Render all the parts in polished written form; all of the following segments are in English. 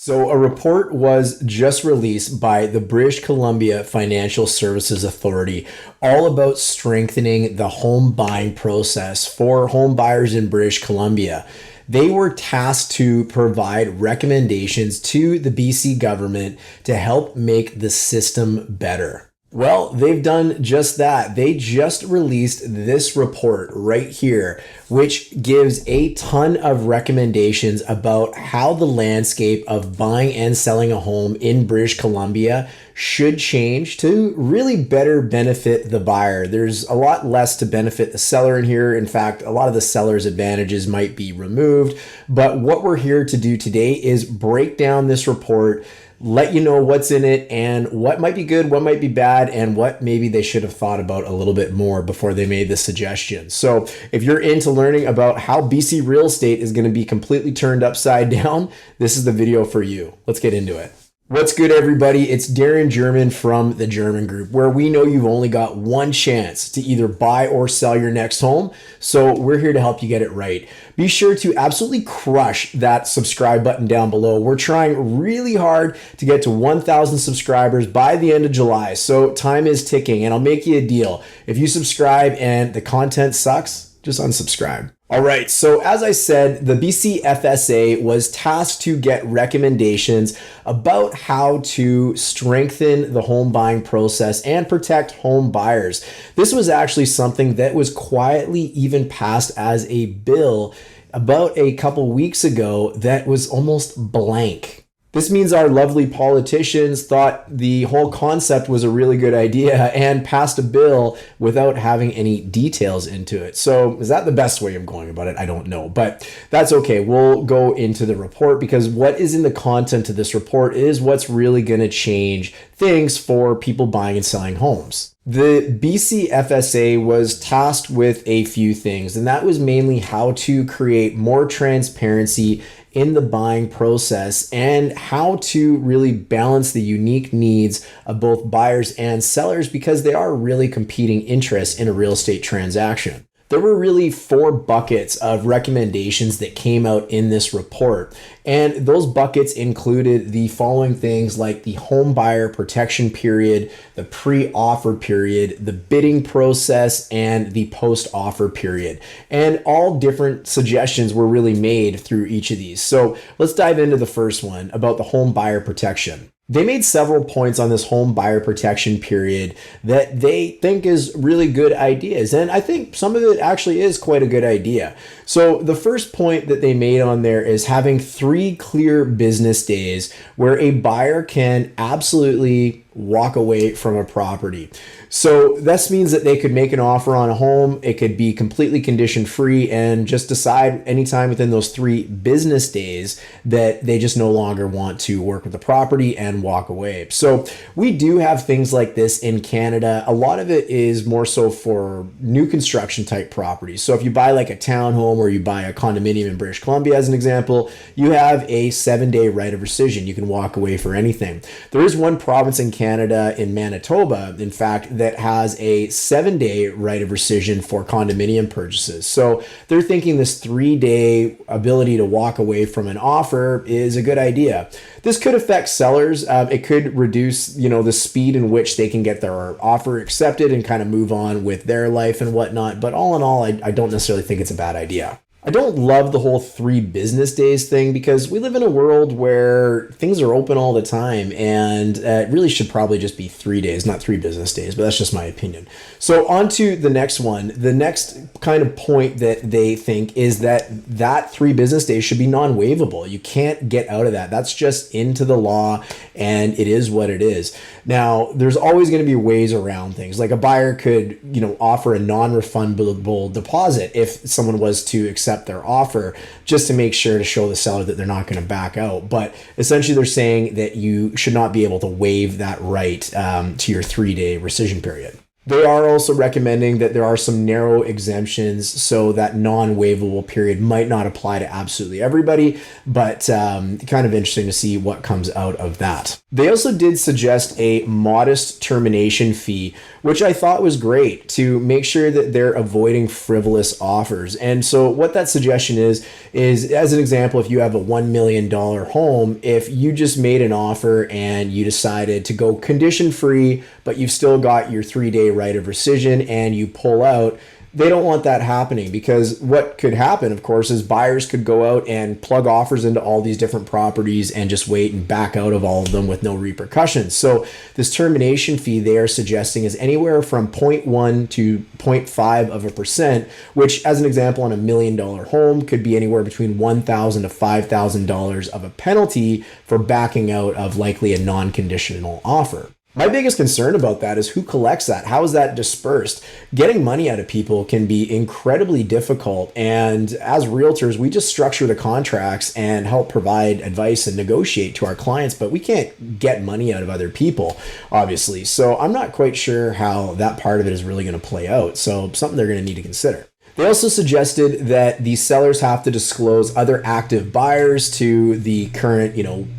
So, a report was just released by the British Columbia Financial Services Authority, all about strengthening the home buying process for home buyers in British Columbia. They were tasked to provide recommendations to the BC government to help make the system better. Well, they've done just that. They just released this report right here, which gives a ton of recommendations about how the landscape of buying and selling a home in British Columbia should change to really better benefit the buyer. There's a lot less to benefit the seller in here. In fact, a lot of the seller's advantages might be removed. But what we're here to do today is break down this report, let you know what's in it and what might be good, what might be bad, and what maybe they should have thought about a little bit more before they made this suggestion. So if you're into learning about how BC real estate is going to be completely turned upside down, this is the video for you. Let's get into it. What's good, everybody? It's Darren German from the German Group, where we know you've only got one chance to either buy or sell your next home. So we're here to help you get it right. Be sure to absolutely crush that subscribe button down below. We're trying really hard to get to 1,000 subscribers by the end of July. So time is ticking, and I'll make you a deal. If you subscribe and the content sucks, just unsubscribe. All right, so as I said, the BCFSA was tasked to get recommendations about how to strengthen the home buying process and protect home buyers. This was actually something that was quietly even passed as a bill about a couple weeks ago that was almost blank. This means our lovely politicians thought the whole concept was a really good idea and passed a bill without having any details into it. So is that the best way of going about it? I don't know, but that's okay. We'll go into the report because what is in the content of this report is what's really going to change things for people buying and selling homes. The BCFSA was tasked with a few things, and that was mainly how to create more transparency in the buying process and how to really balance the unique needs of both buyers and sellers because they are really competing interests in a real estate transaction. There were really 4 buckets of recommendations that came out in this report. And those buckets included the following things like the home buyer protection period, the pre-offer period, the bidding process, and the post-offer period. And all different suggestions were really made through each of these. So let's dive into the first one about the home buyer protection. They made several points on this home buyer protection period that they think is really good ideas. And I think some of it actually is quite a good idea. So the first point that they made on there is having 3 clear business days where a buyer can absolutely walk away from a property. So this means that they could make an offer on a home. It could be completely condition free and just decide anytime within those 3 business days that they just no longer want to work with the property and walk away. So we do have things like this in Canada. A lot of it is more so for new construction type properties. So if you buy like a townhome or you buy a condominium in British Columbia, as an example, you have a 7-day right of rescission. You can walk away for anything. There is one province in Canada, in Manitoba, in fact, that has a 7-day right of rescission for condominium purchases. So they're thinking this 3-day ability to walk away from an offer is a good idea. This could affect sellers. It could reduce, the speed in which they can get their offer accepted and kind of move on with their life and whatnot. But all in all, I don't necessarily think it's a bad idea. I don't love the whole 3 business days thing because we live in a world where things are open all the time, and it really should probably just be 3 days, not 3 business days, but that's just my opinion. So on to the next one. The next kind of point that they think is that 3 business days should be non-waivable. You can't get out of that. That's just into the law, and it is what it is. Now, there's always going to be ways around things. Like a buyer could, offer a non-refundable deposit if someone was to accept their offer, just to make sure to show the seller that they're not going to back out. But essentially they're saying that you should not be able to waive that right to your 3-day rescission period. They are also recommending that there are some narrow exemptions, so that non-waivable period might not apply to absolutely everybody, but kind of interesting to see what comes out of that. They also did suggest a modest termination fee, which I thought was great, to make sure that they're avoiding frivolous offers. And so what that suggestion is as an example, if you have a $1 million home, if you just made an offer and you decided to go condition free, but you've still got your 3-day right of rescission and you pull out, they don't want that happening, because what could happen, of course, is buyers could go out and plug offers into all these different properties and just wait and back out of all of them with no repercussions. So this termination fee they are suggesting is anywhere from 0.1 to 0.5%, which, as an example, on a $1 million home could be anywhere between $1,000 to $5,000 of a penalty for backing out of likely a non-conditional offer. My biggest concern about that is who collects that? How is that dispersed? Getting money out of people can be incredibly difficult. And as realtors, we just structure the contracts and help provide advice and negotiate to our clients, but we can't get money out of other people, obviously. So I'm not quite sure how that part of it is really going to play out. So something they're going to need to consider. They also suggested that the sellers have to disclose other active buyers to the current,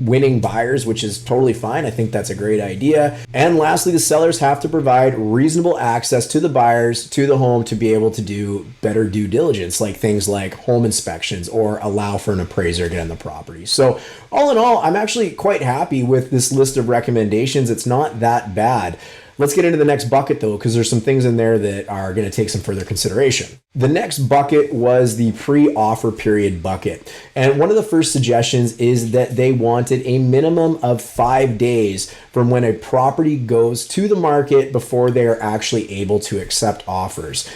winning buyers, which is totally fine. I think that's a great idea. And lastly, the sellers have to provide reasonable access to the buyers to the home to be able to do better due diligence, like things like home inspections, or allow for an appraiser to get on the property. So all in all, I'm actually quite happy with this list of recommendations. It's not that bad. Let's get into the next bucket though, because there's some things in there that are going to take some further consideration. The next bucket was the pre-offer period bucket. And one of the first suggestions is that they wanted a minimum of 5 days from when a property goes to the market before they are actually able to accept offers.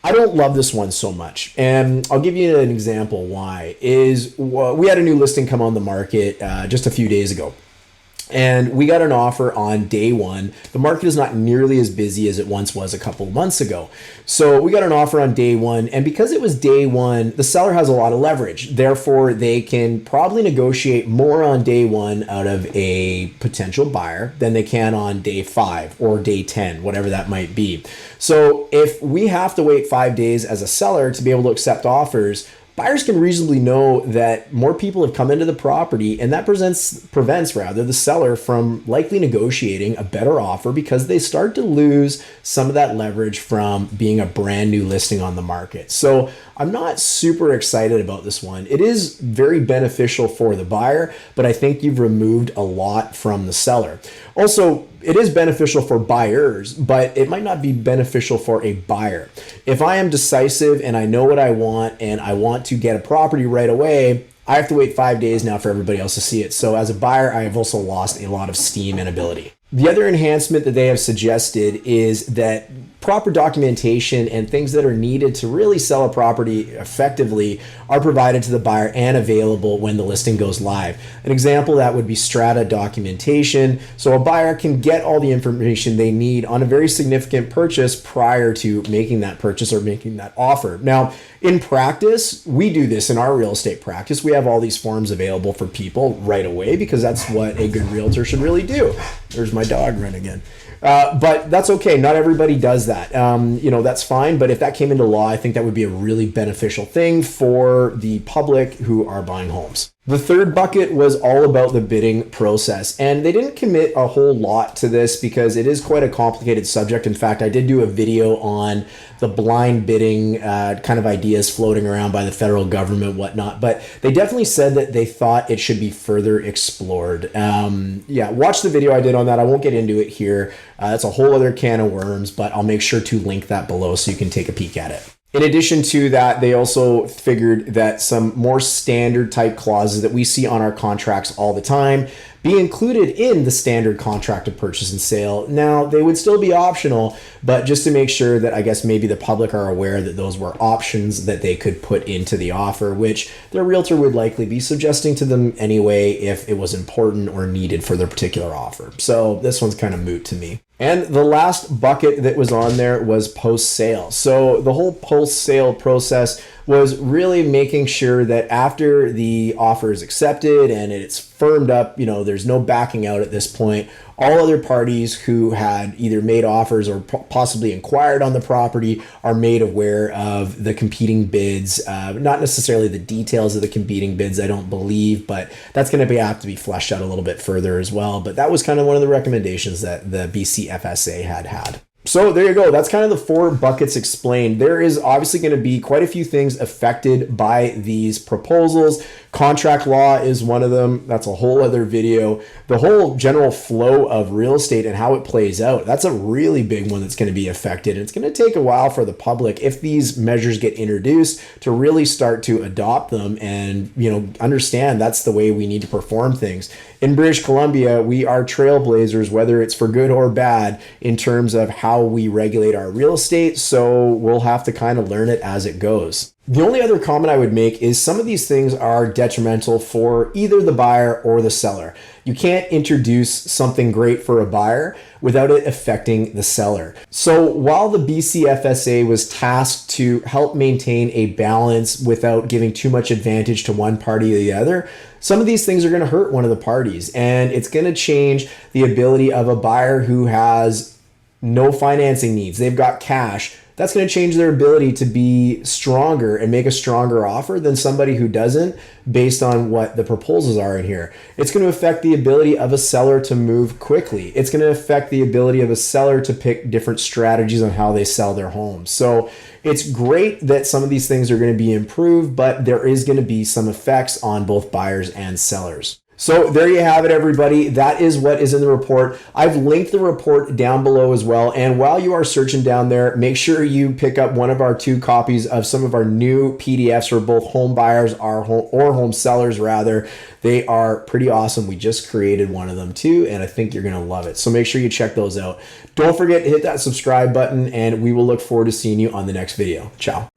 I don't love this one so much, and I'll give you an example why. We had a new listing come on the market just a few days ago. And we got an offer on day one. The market is not nearly as busy as it once was a couple of months ago. So we got an offer on day one. And because it was day one, the seller has a lot of leverage. Therefore, they can probably negotiate more on day one out of a potential buyer than they can on day 5 or day 10, whatever that might be. So if we have to wait 5 days as a seller to be able to accept offers, buyers can reasonably know that more people have come into the property, and that prevents the seller from likely negotiating a better offer, because they start to lose some of that leverage from being a brand new listing on the market. So I'm not super excited about this one. It is very beneficial for the buyer, but I think you've removed a lot from the seller. Also, it is beneficial for buyers, but it might not be beneficial for a buyer. If I am decisive and I know what I want and I want to get a property right away, I have to wait 5 days now for everybody else to see it. So as a buyer, I have also lost a lot of steam and ability. The other enhancement that they have suggested is that proper documentation and things that are needed to really sell a property effectively are provided to the buyer and available when the listing goes live. An example of that would be strata documentation. So a buyer can get all the information they need on a very significant purchase prior to making that purchase or making that offer. Now, in practice, we do this in our real estate practice. We have all these forms available for people right away, because that's what a good realtor should really do. There's my dog running again. But that's okay. Not everybody does that. That's fine. But if that came into law, I think that would be a really beneficial thing for the public who are buying homes. The third bucket was all about the bidding process, and they didn't commit a whole lot to this because it is quite a complicated subject. In fact, I did do a video on the blind bidding kind of ideas floating around by the federal government, whatnot, but they definitely said that they thought it should be further explored. Watch the video I did on that. I won't get into it here. That's a whole other can of worms, but I'll make sure to link that below so you can take a peek at it. In addition to that, they also figured that some more standard type clauses that we see on our contracts all the time be included in the standard contract of purchase and sale. Now, they would still be optional, but just to make sure that I guess maybe the public are aware that those were options that they could put into the offer, which their realtor would likely be suggesting to them anyway if it was important or needed for their particular offer. So this one's kind of moot to me. And the last bucket that was on there was post-sale. So the whole post-sale process was really making sure that after the offer is accepted and it's firmed up, there's no backing out at this point, all other parties who had either made offers or possibly inquired on the property are made aware of the competing bids. Not necessarily the details of the competing bids, I don't believe, but that's going to have to be fleshed out a little bit further as well. But that was kind of one of the recommendations that the BCFSA had. So there you go. That's kind of the 4 buckets explained. There is obviously going to be quite a few things affected by these proposals. Contract law is one of them. That's a whole other video. The whole general flow of real estate and how it plays out, that's a really big one that's going to be affected. It's going to take a while for the public, if these measures get introduced, to really start to adopt them and, understand that's the way we need to perform things. In British Columbia, we are trailblazers, whether it's for good or bad, in terms of how we regulate our real estate. So we'll have to kind of learn it as it goes. The only other comment I would make is some of these things are detrimental for either the buyer or the seller. You can't introduce something great for a buyer without it affecting the seller. So while the BCFSA was tasked to help maintain a balance without giving too much advantage to one party or the other, some of these things are going to hurt one of the parties, and it's going to change the ability of a buyer who has no financing needs. They've got cash. That's going to change their ability to be stronger and make a stronger offer than somebody who doesn't, based on what the proposals are in here. It's going to affect the ability of a seller to move quickly. It's going to affect the ability of a seller to pick different strategies on how they sell their home. So it's great that some of these things are going to be improved, but there is going to be some effects on both buyers and sellers. So there you have it, everybody. That is what is in the report. I've linked the report down below as well. And while you are searching down there, make sure you pick up one of our 2 copies of some of our new PDFs for both home buyers or home sellers rather. They are pretty awesome. We just created one of them too, and I think you're going to love it. So make sure you check those out. Don't forget to hit that subscribe button, and we will look forward to seeing you on the next video. Ciao.